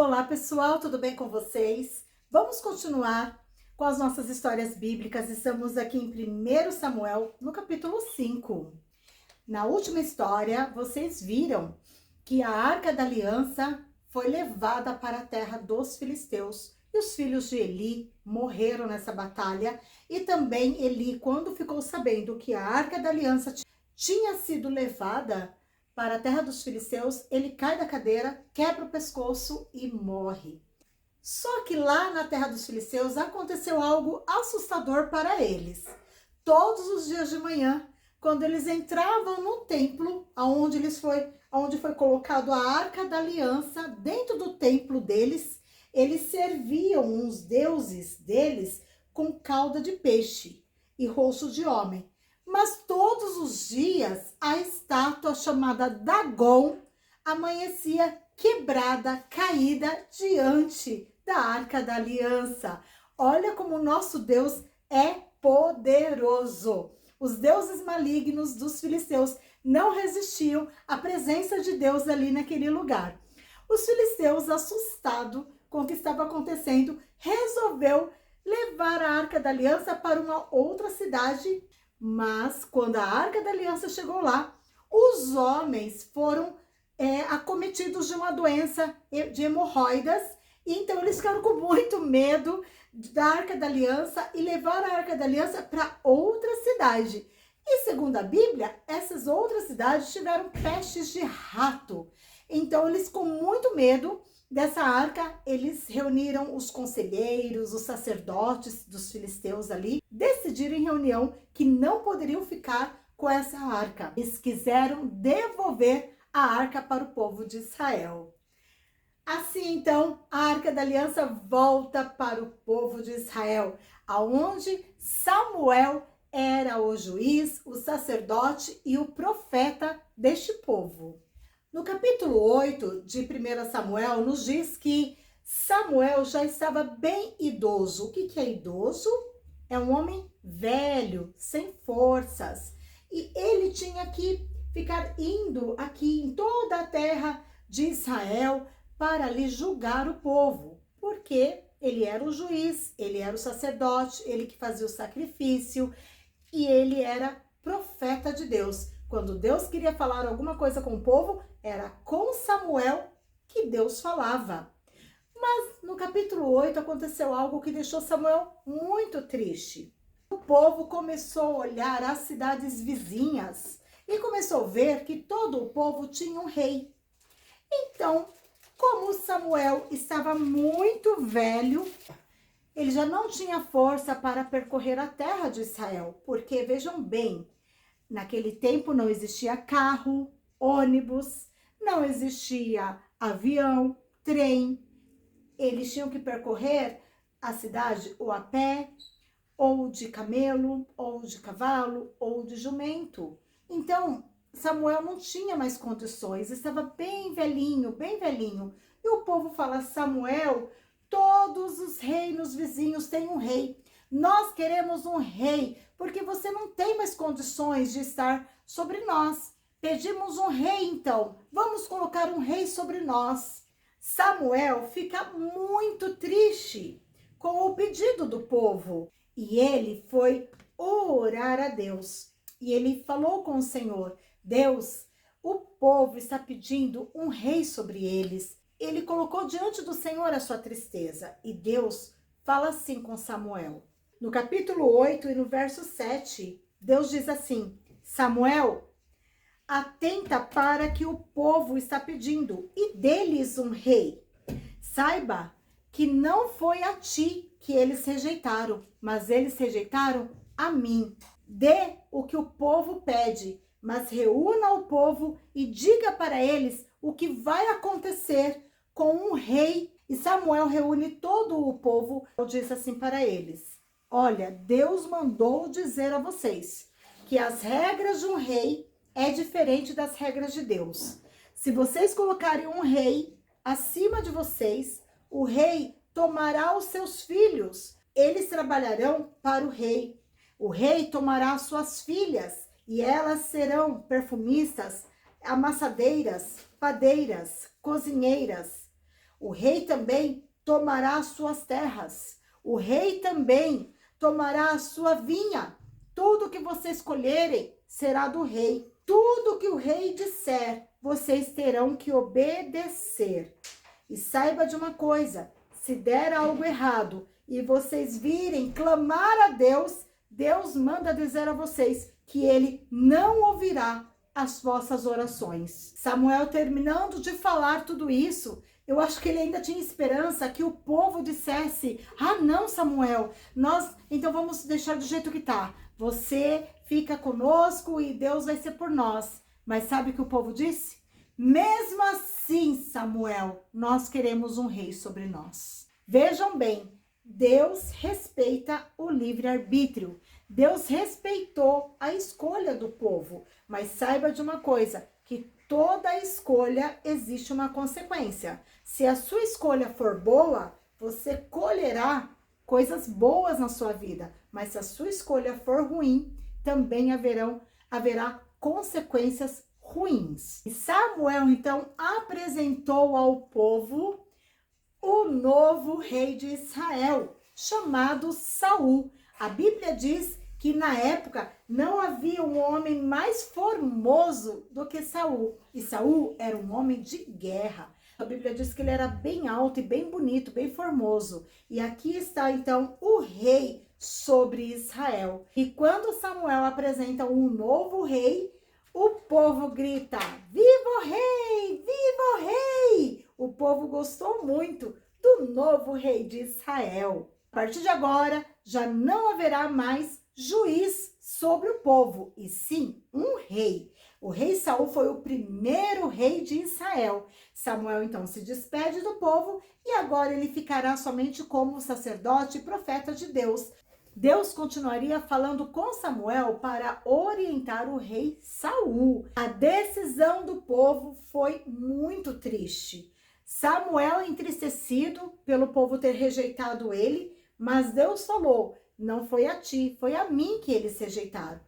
Olá pessoal, tudo bem com vocês? Vamos continuar com as nossas histórias bíblicas. Estamos aqui em 1 Samuel, no capítulo 5. Na última história, vocês viram que a Arca da Aliança foi levada para a terra dos filisteus. E os filhos de Eli morreram nessa batalha. E também Eli, quando ficou sabendo que a Arca da Aliança tinha sido levada para a terra dos filisteus, ele cai da cadeira, quebra o pescoço e morre. Só que lá na terra dos filisteus aconteceu algo assustador para eles. Todos os dias de manhã, quando eles entravam no templo, onde foi colocado a Arca da Aliança, dentro do templo deles, eles serviam os deuses deles com cauda de peixe e rosto de homem. Mas todos os dias a estátua chamada Dagon amanhecia quebrada, caída diante da Arca da Aliança. Olha como o nosso Deus é poderoso. Os deuses malignos dos filisteus não resistiam à presença de Deus ali naquele lugar. Os filisteus, assustados com o que estava acontecendo, resolveu levar a Arca da Aliança para uma outra cidade. Mas quando a Arca da Aliança chegou lá, os homens foram acometidos de uma doença de hemorroidas. E então eles ficaram com muito medo da Arca da Aliança e levaram a Arca da Aliança para outra cidade. E segundo a Bíblia, essas outras cidades tiveram pestes de rato. Então eles, com muito medo dessa arca, eles reuniram os conselheiros, os sacerdotes dos filisteus ali, decidiram em reunião que não poderiam ficar com essa arca. Eles quiseram devolver a arca para o povo de Israel. Assim, então, a Arca da Aliança volta para o povo de Israel, aonde Samuel era o juiz, o sacerdote e o profeta deste povo. No capítulo 8 de 1 Samuel, nos diz que Samuel já estava bem idoso. O que é idoso? É um homem velho, sem forças. E ele tinha que ficar indo aqui em toda a terra de Israel para ali julgar o povo. Porque ele era o juiz, ele era o sacerdote, ele que fazia o sacrifício e ele era profeta de Deus. Quando Deus queria falar alguma coisa com o povo, era com Samuel que Deus falava. Mas no capítulo 8 aconteceu algo que deixou Samuel muito triste. O povo começou a olhar as cidades vizinhas e começou a ver que todo o povo tinha um rei. Então, como Samuel estava muito velho, ele já não tinha força para percorrer a terra de Israel, porque vejam bem, naquele tempo não existia carro, ônibus, não existia avião, trem. Eles tinham que percorrer a cidade ou a pé, ou de camelo, ou de cavalo, ou de jumento. Então, Samuel não tinha mais condições, estava bem velhinho, bem velhinho. E o povo fala: Samuel, todos os reinos vizinhos têm um rei. Nós queremos um rei, porque você não tem mais condições de estar sobre nós. Pedimos um rei, então. Vamos colocar um rei sobre nós. Samuel fica muito triste com o pedido do povo. E ele foi orar a Deus. E ele falou com o Senhor: Deus, o povo está pedindo um rei sobre eles. Ele colocou diante do Senhor a sua tristeza. E Deus fala assim com Samuel. No capítulo 8 e no verso 7, Deus diz assim: Samuel, atenta para que o povo está pedindo e dê-lhes um rei. Saiba que não foi a ti que eles rejeitaram, mas eles rejeitaram a mim. Dê o que o povo pede, mas reúna o povo e diga para eles o que vai acontecer com um rei. E Samuel reúne todo o povo e diz assim para eles: olha, Deus mandou dizer a vocês que as regras de um rei é diferente das regras de Deus. Se vocês colocarem um rei acima de vocês, o rei tomará os seus filhos. Eles trabalharão para o rei. O rei tomará suas filhas e elas serão perfumistas, amassadeiras, padeiras, cozinheiras. O rei também tomará as suas terras. O rei também tomará a sua vinha. Tudo que vocês escolherem será do rei. Tudo que o rei disser, vocês terão que obedecer. E saiba de uma coisa, se der algo errado e vocês virem clamar a Deus, Deus manda dizer a vocês que ele não ouvirá as vossas orações. Samuel, terminando de falar tudo isso, eu acho que ele ainda tinha esperança que o povo dissesse: ah, não, Samuel, então vamos deixar do jeito que tá. Você fica conosco e Deus vai ser por nós. Mas sabe o que o povo disse? Mesmo assim, Samuel, nós queremos um rei sobre nós. Vejam bem, Deus respeita o livre-arbítrio. Deus respeitou a escolha do povo. Mas saiba de uma coisa, que toda escolha existe uma consequência. Se a sua escolha for boa, você colherá coisas boas na sua vida. Mas se a sua escolha for ruim, também haverá consequências ruins. E Samuel, então, apresentou ao povo o novo rei de Israel, chamado Saul. A Bíblia diz que na época não havia um homem mais formoso do que Saul. E Saul era um homem de guerra. A Bíblia diz que ele era bem alto e bem bonito, bem formoso. E aqui está então o rei sobre Israel. E quando Samuel apresenta um novo rei, o povo grita: viva o rei! Viva o rei! O povo gostou muito do novo rei de Israel. A partir de agora, já não haverá mais juiz sobre o povo, e sim um rei. O rei Saul foi o primeiro rei de Israel. Samuel então se despede do povo e agora ele ficará somente como sacerdote e profeta de Deus. Deus continuaria falando com Samuel para orientar o rei Saul. A decisão do povo foi muito triste. Samuel entristecido pelo povo ter rejeitado ele, mas Deus falou: não foi a ti, foi a mim que eles rejeitaram.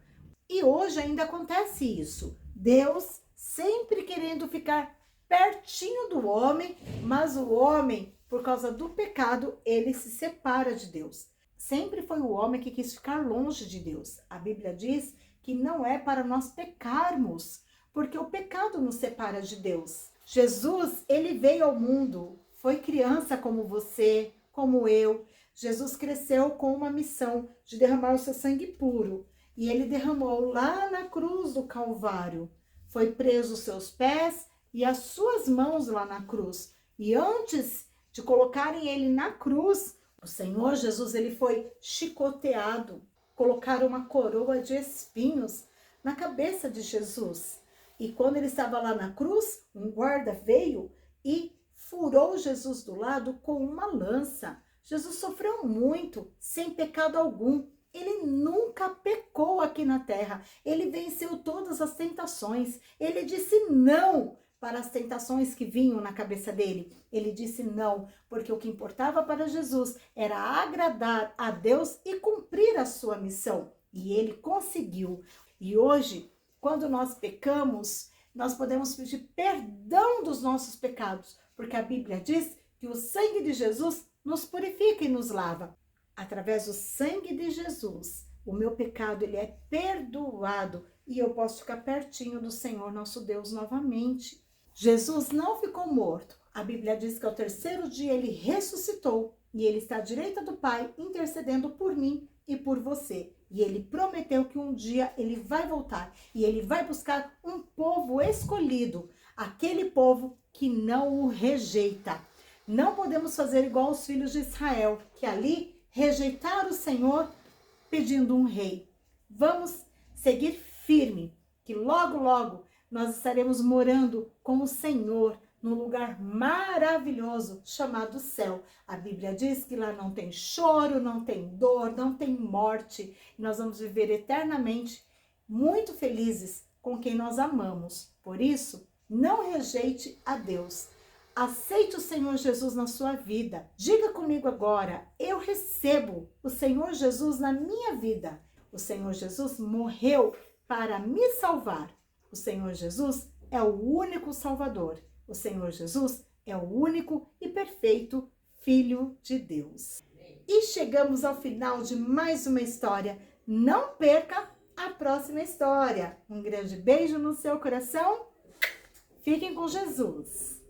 E hoje ainda acontece isso. Deus sempre querendo ficar pertinho do homem, mas o homem, por causa do pecado, ele se separa de Deus. Sempre foi o homem que quis ficar longe de Deus. A Bíblia diz que não é para nós pecarmos, porque o pecado nos separa de Deus. Jesus, ele veio ao mundo, foi criança como você, como eu. Jesus cresceu com uma missão de derramar o seu sangue puro. E ele derramou lá na cruz do Calvário. Foi preso os seus pés e as suas mãos lá na cruz. E antes de colocarem ele na cruz, o Senhor Jesus, ele foi chicoteado. Colocaram uma coroa de espinhos na cabeça de Jesus. E quando ele estava lá na cruz, um guarda veio e furou Jesus do lado com uma lança. Jesus sofreu muito, sem pecado algum. Ele nunca pecou aqui na terra. Ele venceu todas as tentações. Ele disse não para as tentações que vinham na cabeça dele. Ele disse não, porque o que importava para Jesus era agradar a Deus e cumprir a sua missão. E ele conseguiu. E hoje, quando nós pecamos, nós podemos pedir perdão dos nossos pecados, porque a Bíblia diz que o sangue de Jesus nos purifica e nos lava. Através do sangue de Jesus, o meu pecado ele é perdoado e eu posso ficar pertinho do Senhor nosso Deus novamente. Jesus não ficou morto. A Bíblia diz que ao terceiro dia ele ressuscitou e ele está à direita do Pai intercedendo por mim e por você. E ele prometeu que um dia ele vai voltar e ele vai buscar um povo escolhido, aquele povo que não o rejeita. Não podemos fazer igual os filhos de Israel, que ali rejeitaram o Senhor pedindo um rei. Vamos seguir firme, que logo, logo nós estaremos morando com o Senhor num lugar maravilhoso chamado céu. A Bíblia diz que lá não tem choro, não tem dor, não tem morte. Nós vamos viver eternamente muito felizes com quem nós amamos. Por isso, não rejeite a Deus. Aceite o Senhor Jesus na sua vida. Diga comigo agora: eu recebo o Senhor Jesus na minha vida. O Senhor Jesus morreu para me salvar. O Senhor Jesus é o único Salvador. O Senhor Jesus é o único e perfeito Filho de Deus. E chegamos ao final de mais uma história. Não perca a próxima história. Um grande beijo no seu coração. Fiquem com Jesus.